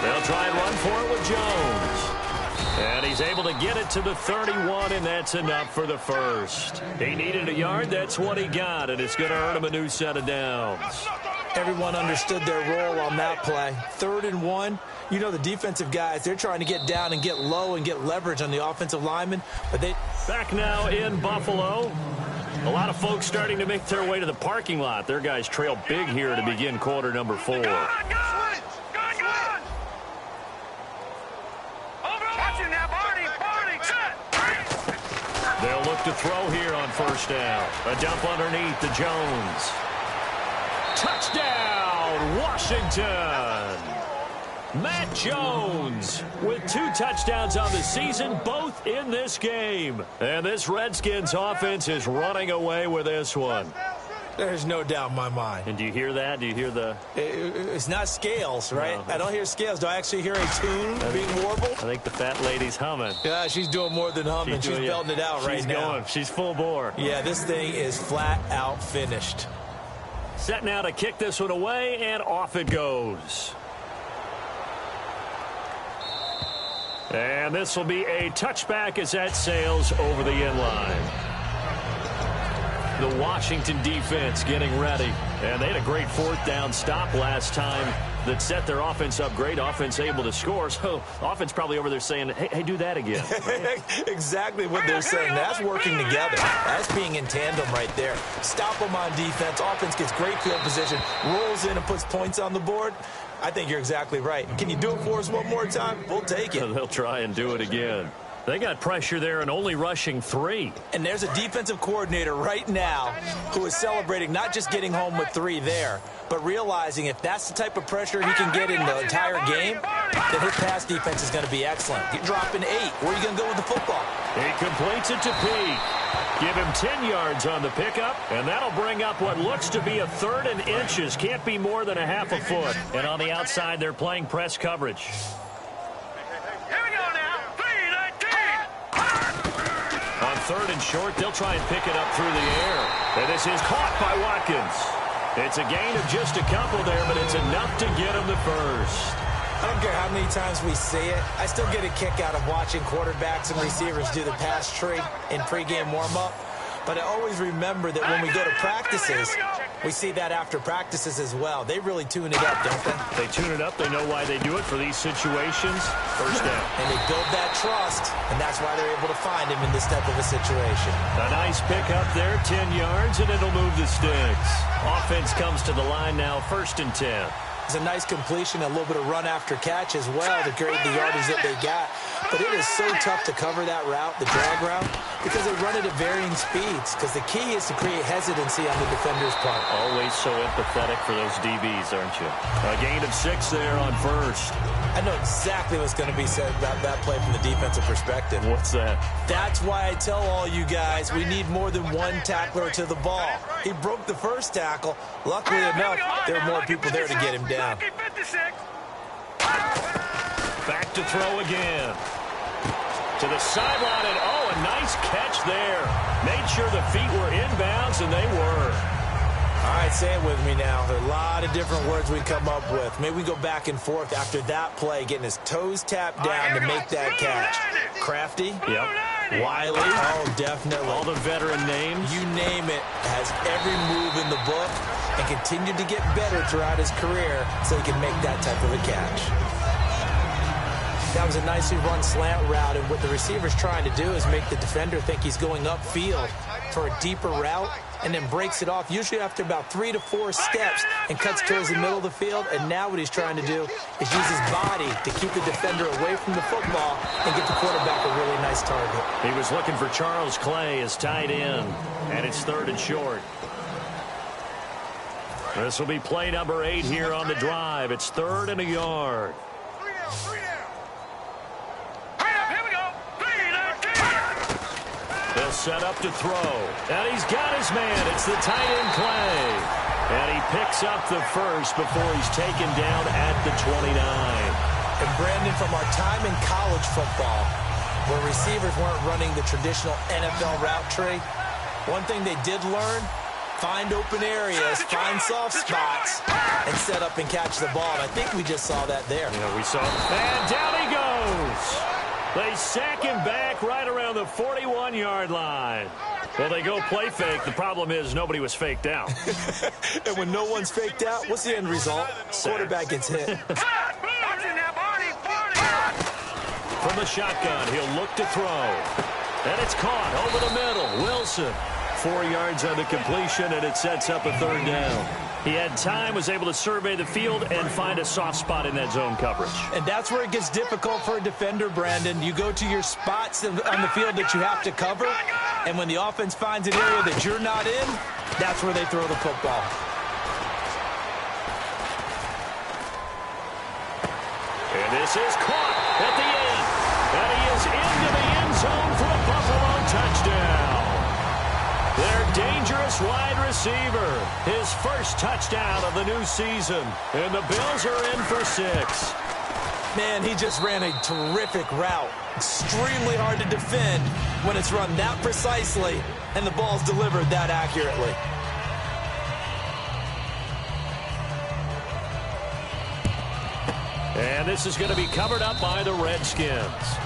They'll try and run for it with Jones. And he's able to get it to the 31, and that's enough for the first. He needed a yard. That's what he got, and it's going to earn him a new set of downs. Everyone understood their role on that play. 3rd and 1. You know the defensive guys, they're trying to get down and get low and get leverage on the offensive linemen. But they... Back now in Buffalo. A lot of folks starting to make their way to the parking lot. Their guys trail big here to begin quarter number 4. They'll look to throw here on 1st down. A dump underneath to Jones. Touchdown, Washington! Matt Jones with 2 touchdowns on the season, both in this game. And this Redskins offense is running away with this one. There's no doubt in my mind. And do you hear that? Do you hear the... It's not scales, right? No. I don't hear scales. Do I actually hear a tune being warbled? I think the fat lady's humming. Yeah, she's doing more than humming. She's belting it out right now. Going. She's full bore. Yeah, this thing is flat out finished. Set now to kick this one away, and off it goes. And this will be a touchback as that sails over the end line. The Washington defense getting ready. And they had a great 4th down stop last time that set their offense up. Great offense able to score. So offense probably over there saying, hey, do that again. Exactly what they're saying. That's working together. That's being in tandem right there. Stop them on defense. Offense gets great field position, rolls in and puts points on the board. I think you're exactly right. Can you do it for us one more time? We'll take it. They'll try and do it again. They got pressure there and only rushing 3. And there's a defensive coordinator right now who is celebrating not just getting home with 3 there, but realizing if that's the type of pressure he can get in the entire game, then his pass defense is going to be excellent. You're dropping 8. Where are you going to go with the football? He completes it to Peak. Give him 10 yards on the pickup, and that'll bring up what looks to be a 3rd and inches. Can't be more than a half a foot. And on the outside, they're playing press coverage. On 3rd and short, they'll try and pick it up through the air. And this is caught by Watkins. It's a gain of just a couple there, but it's enough to get him the first. I don't care how many times we see it. I still get a kick out of watching quarterbacks and receivers do the pass tree in pregame warm-up. But I always remember that when we go to practices, we see that after practices as well. They really tune it up, don't they? They tune it up. They know why they do it for these situations. 1st down. And they build that trust, and that's why they're able to find him in this type of a situation. A nice pickup there, 10 yards, and it'll move the sticks. Offense comes to the line now, 1st and 10. It's a nice completion, a little bit of run after catch as well to create the yardage that they got. But it is so tough to cover that route, the drag route, because they run it at varying speeds. Because the key is to create hesitancy on the defender's part. Always so empathetic for those DBs, aren't you? A gain of 6 there on 1st. I know exactly what's going to be said about that play from the defensive perspective. What's that? That's why I tell all you guys we need more than one tackler to the ball. He broke the first tackle. Luckily enough, there were more people there to get him down. Back to throw again. To the sideline, and a nice catch there. Made sure the feet were inbounds, and they were. All right, say it with me now. There are a lot of different words we come up with. Maybe we go back and forth after that play, getting his toes tapped down to make that catch. Crafty? Yep. Wiley? Oh, definitely. All the veteran names? You name it. Has every move in the book and continued to get better throughout his career so he can make that type of a catch. That was a nicely run slant route, and what the receiver's trying to do is make the defender think he's going upfield for a deeper route, and then breaks it off, usually after about 3 to 4 steps, and cuts towards the middle of the field. And now what he's trying to do is use his body to keep the defender away from the football and get the quarterback a really nice target. He was looking for Charles Clay as tight end, and it's 3rd and short. This will be play number 8 here on the drive. It's 3rd and a yard. They'll set up to throw. And he's got his man. It's the tight end Clay. And he picks up the first before he's taken down at the 29. And Brandon, from our time in college football, where receivers weren't running the traditional NFL route tree, one thing they did learn, find open areas, find soft spots, and set up and catch the ball. And I think we just saw that there. Yeah, we saw it. And down he goes. They sack him back right around the 41-yard line. Well, they go play fake. The problem is nobody was faked out. And when no one's faked out, what's the end result? Quarterback gets hit. From the shotgun, he'll look to throw. And it's caught over the middle. Wilson, 4 yards on the completion, and it sets up a third down. He had time, was able to survey the field and find a soft spot in that zone coverage. And that's where it gets difficult for a defender, Brandon. You go to your spots on the field that you have to cover, and when the offense finds an area that you're not in, that's where they throw the football. And this is caught at the 8. And he is into the end zone for a Buffalo touchdown. Their dangerous wide receiver, his first touchdown of the new season. And the Bills are in for 6. Man, he just ran a terrific route. Extremely hard to defend when it's run that precisely and the ball's delivered that accurately. And this is going to be covered up by the Redskins.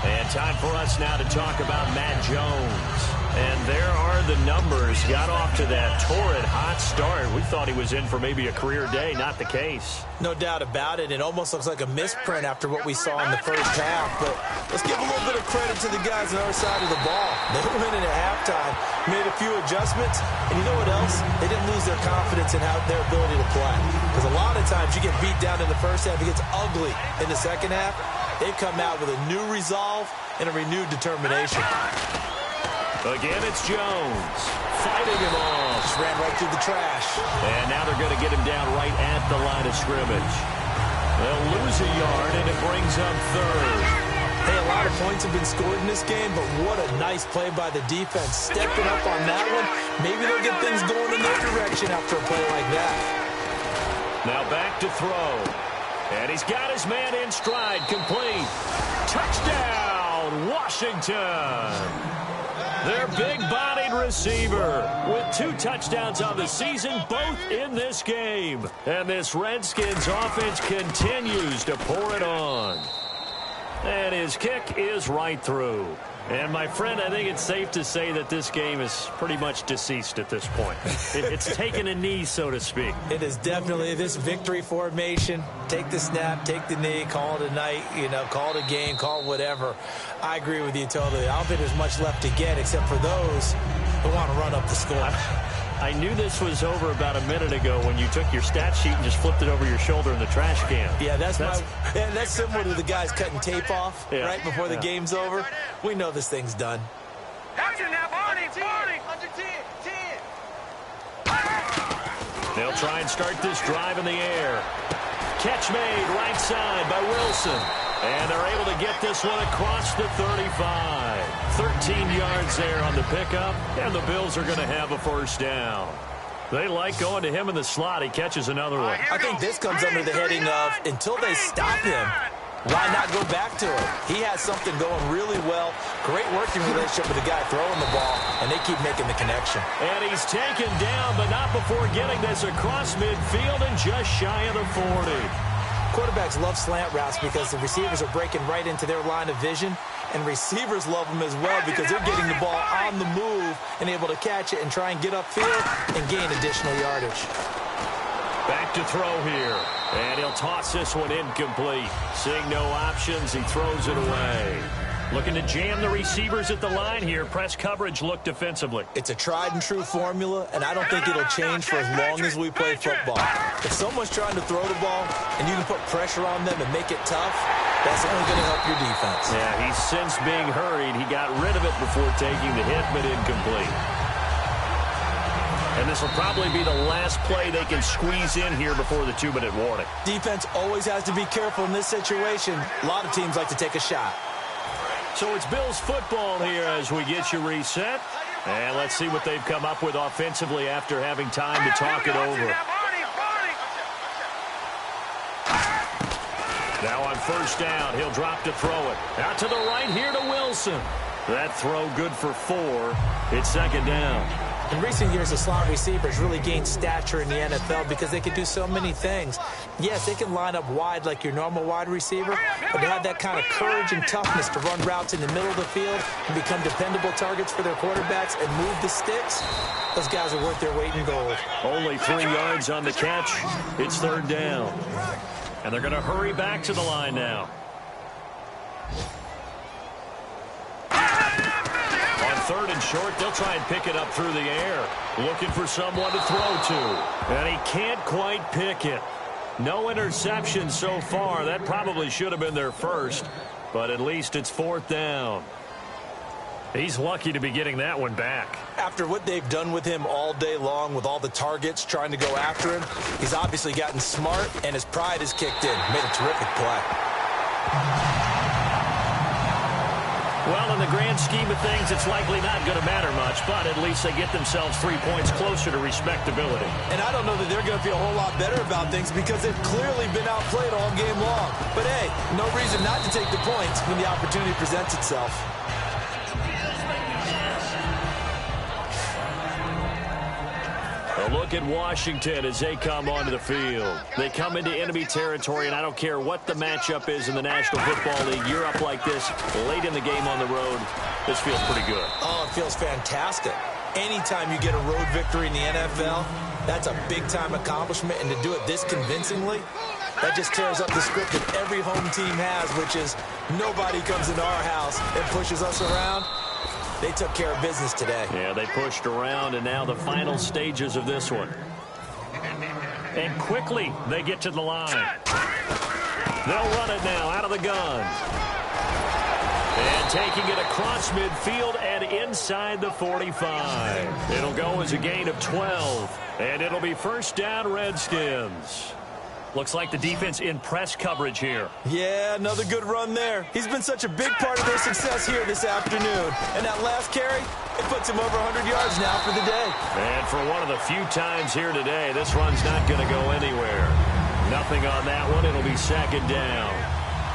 And time for us now to talk about Matt Jones. And there are the numbers. Got off to that torrid hot start. We thought he was in for maybe a career day. Not the case. No doubt about it. It almost looks like a misprint after what we saw in the first half. But let's give a little bit of credit to the guys on our side of the ball. They went in at halftime, made a few adjustments, and you know what else? They didn't lose their confidence in their ability to play. Because a lot of times you get beat down in the first half, it gets ugly in the second half. They've come out with a new resolve and a renewed determination. Again, it's Jones fighting him off. Just ran right through the trash. And now they're going to get him down right at the line of scrimmage. They'll lose a yard, and it brings up third. Hey, a lot of points have been scored in this game, but what a nice play by the defense. Stepping up on that one. Maybe they'll get things going in their direction after a play like that. Now back to throw. And he's got his man in stride, complete. Touchdown, Washington. Their big-bodied receiver with 2 touchdowns on the season, both in this game. And this Redskins offense continues to pour it on. And his kick is right through. And, my friend, I think it's safe to say that this game is pretty much deceased at this point. It's taken a knee, so to speak. It is definitely this victory formation. Take the snap, take the knee, call it a night, call it a game, call it whatever. I agree with you totally. I don't think there's much left to get except for those who want to run up the score. I knew this was over about a minute ago when you took your stat sheet and just flipped it over your shoulder in the trash can. Yeah, that's similar to the guys cutting tape off right before the game's over. We know this thing's done. They'll try and start this drive in the air. Catch made right side by Wilson. And they're able to get this one across the 35. 13 yards there on the pickup, and the Bills are going to have a first down. They like going to him in the slot. He catches another one. I think this comes under the heading of until they stop him, why not go back to it? He has something going really well. Great working relationship with the guy throwing the ball, and they keep making the connection. And he's taken down, but not before getting this across midfield and just shy of the 40. Quarterbacks love slant routes because the receivers are breaking right into their line of vision, and receivers love them as well because they're getting the ball on the move and able to catch it and try and get upfield and gain additional yardage. Back to throw here, and he'll toss this one incomplete. Seeing no options, he throws it away. Looking to jam the receivers at the line here. Press coverage look defensively. It's a tried-and-true formula, and I don't think it'll change for as long as we play football. If someone's trying to throw the ball and you can put pressure on them and make it tough, that's only going to help your defense. Yeah, he's since being hurried. He got rid of it before taking the hit, but incomplete. And this will probably be the last play they can squeeze in here before the 2-minute warning. Defense always has to be careful in this situation. A lot of teams like to take a shot. So it's Bills football here as we get you reset. And let's see what they've come up with offensively after having time to talk it over. Now on first down, he'll drop to throw it. Out to the right here to Wilson. That throw good for 4. It's second down. In recent years, the slot receivers really gained stature in the NFL because they can do so many things. Yes, they can line up wide like your normal wide receiver, but to have that kind of courage and toughness to run routes in the middle of the field and become dependable targets for their quarterbacks and move the sticks, those guys are worth their weight in gold. Only 3 yards on the catch. It's 3rd down. And they're going to hurry back to the line now. On 3rd and short, they'll try and pick it up through the air. Looking for someone to throw to. And he can't quite pick it. No interception so far. That probably should have been their first. But at least it's 4th down. He's lucky to be getting that one back. After what they've done with him all day long with all the targets trying to go after him, he's obviously gotten smart, and his pride has kicked in. Made a terrific play. Well, in the grand scheme of things, it's likely not going to matter much, but at least they get themselves 3 points closer to respectability. And I don't know that they're going to feel a whole lot better about things because they've clearly been outplayed all game long. But, hey, no reason not to take the points when the opportunity presents itself. A look at Washington as they come onto the field. They come into enemy territory, and I don't care what the matchup is in the National Football League. You're up like this late in the game on the road. This feels pretty good. Oh, it feels fantastic. Anytime you get a road victory in the NFL, that's a big-time accomplishment, and to do it this convincingly, that just tears up the script that every home team has, which is nobody comes into our house and pushes us around. They took care of business today. Yeah, they pushed around, and now the final stages of this one. And quickly, they get to the line. They'll run it now out of the gun. And taking it across midfield and inside the 45. It'll go as a gain of 12. And it'll be 1st down, Redskins. Looks like the defense in press coverage here. Yeah, another good run there. He's been such a big part of their success here this afternoon. And that last carry, it puts him over 100 yards now for the day. And for one of the few times here today, this run's not going to go anywhere. Nothing on that one. It'll be 2nd down.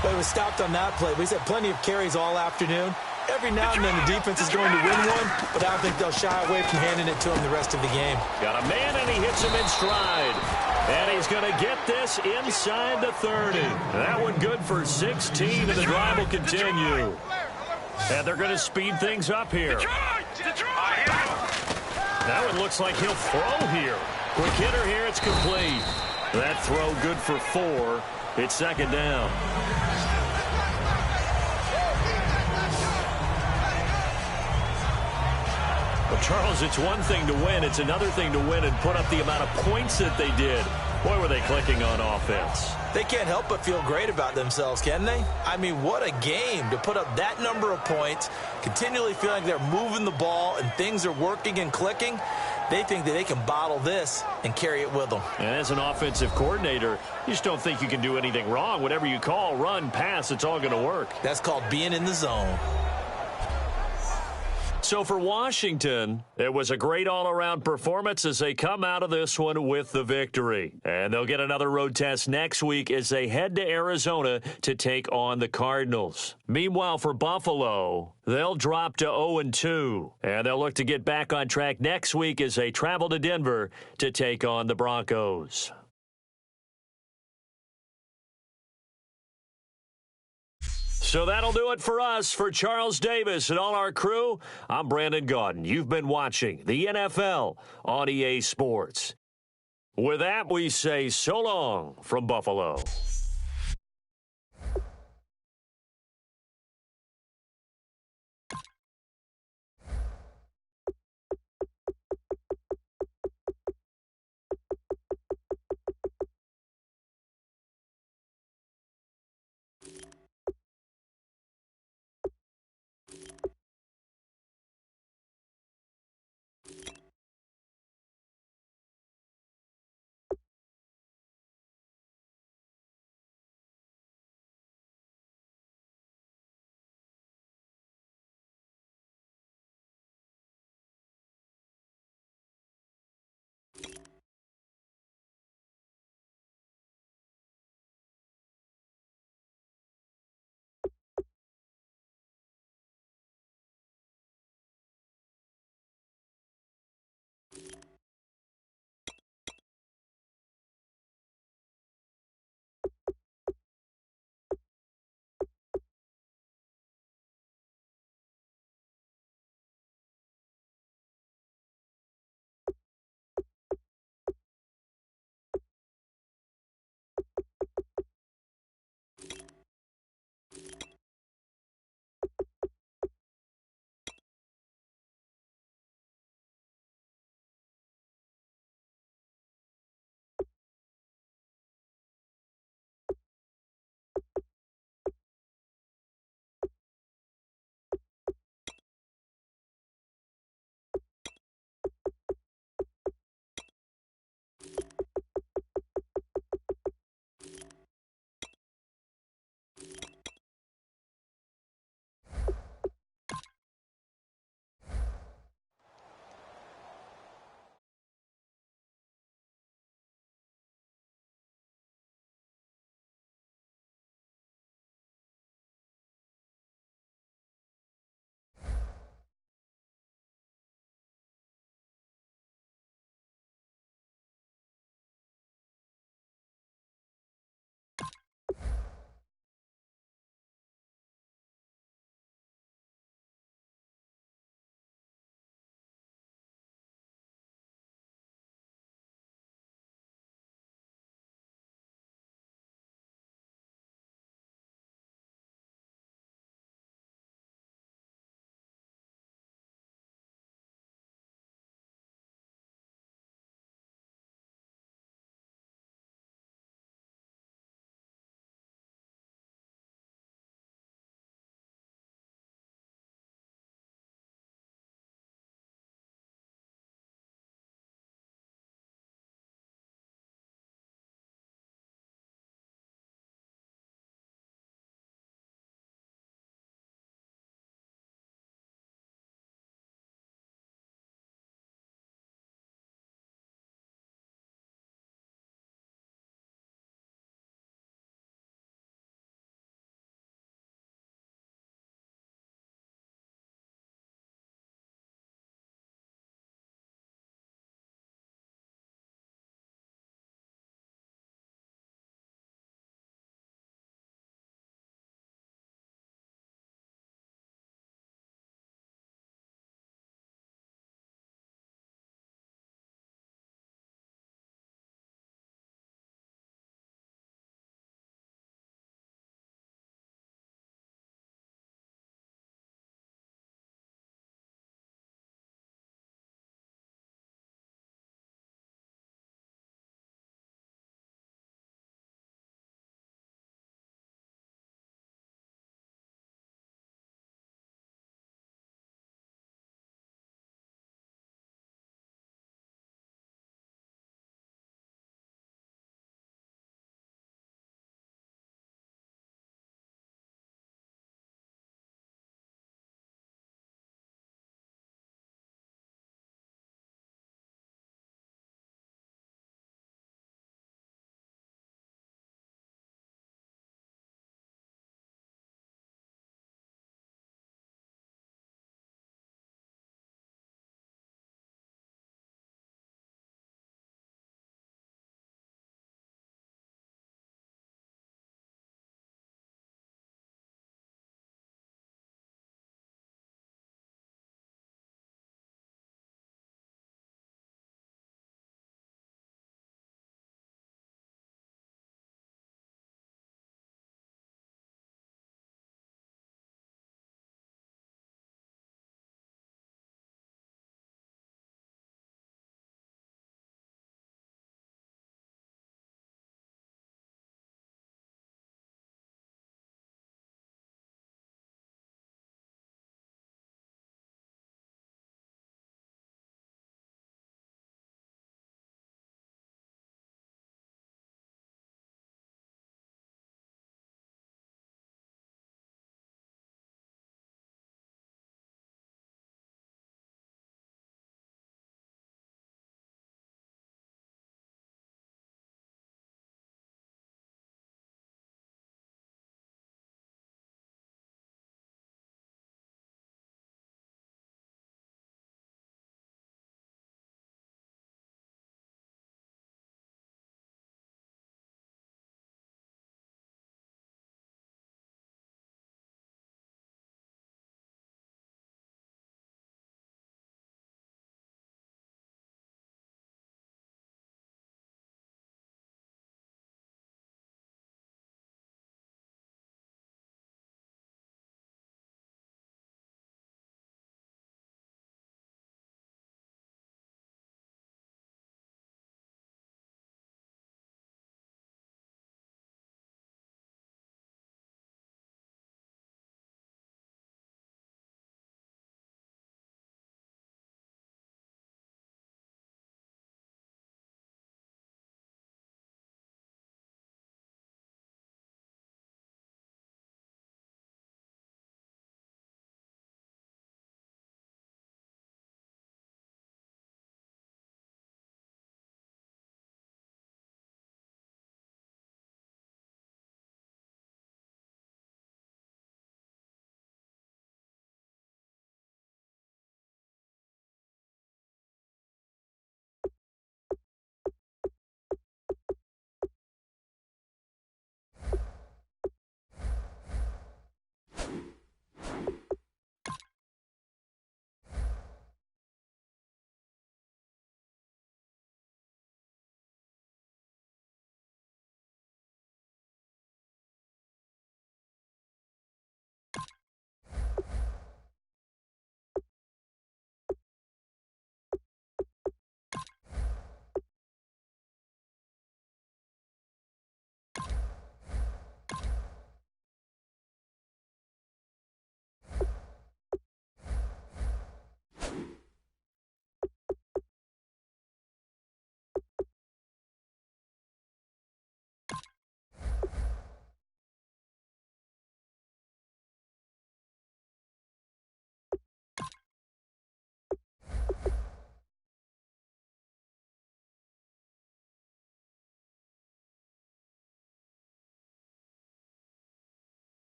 But it was stopped on that play. He's had plenty of carries all afternoon. Every now and then the defense is going to win one, but I don't think they'll shy away from handing it to him the rest of the game. Got a man, and he hits him in stride. And he's going to get this inside the 30. That one good for 16, and the drive will continue. And they're going to speed things up here. That one looks like he'll throw here. Quick hitter here, it's complete. That throw good for 4. It's 2nd down. Well, Charles, it's one thing to win. It's another thing to win and put up the amount of points that they did. Boy, were they clicking on offense. They can't help but feel great about themselves, can they? I mean, what a game to put up that number of points, continually feeling they're moving the ball and things are working and clicking. They think that they can bottle this and carry it with them. And as an offensive coordinator, you just don't think you can do anything wrong. Whatever you call, run, pass, it's all going to work. That's called being in the zone. So for Washington, it was a great all-around performance as they come out of this one with the victory. And they'll get another road test next week as they head to Arizona to take on the Cardinals. Meanwhile, for Buffalo, they'll drop to 0-2. And they'll look to get back on track next week as they travel to Denver to take on the Broncos. So that'll do it for us. For Charles Davis and all our crew, I'm Brandon Gaudin. You've been watching the NFL on EA Sports. With that, we say so long from Buffalo.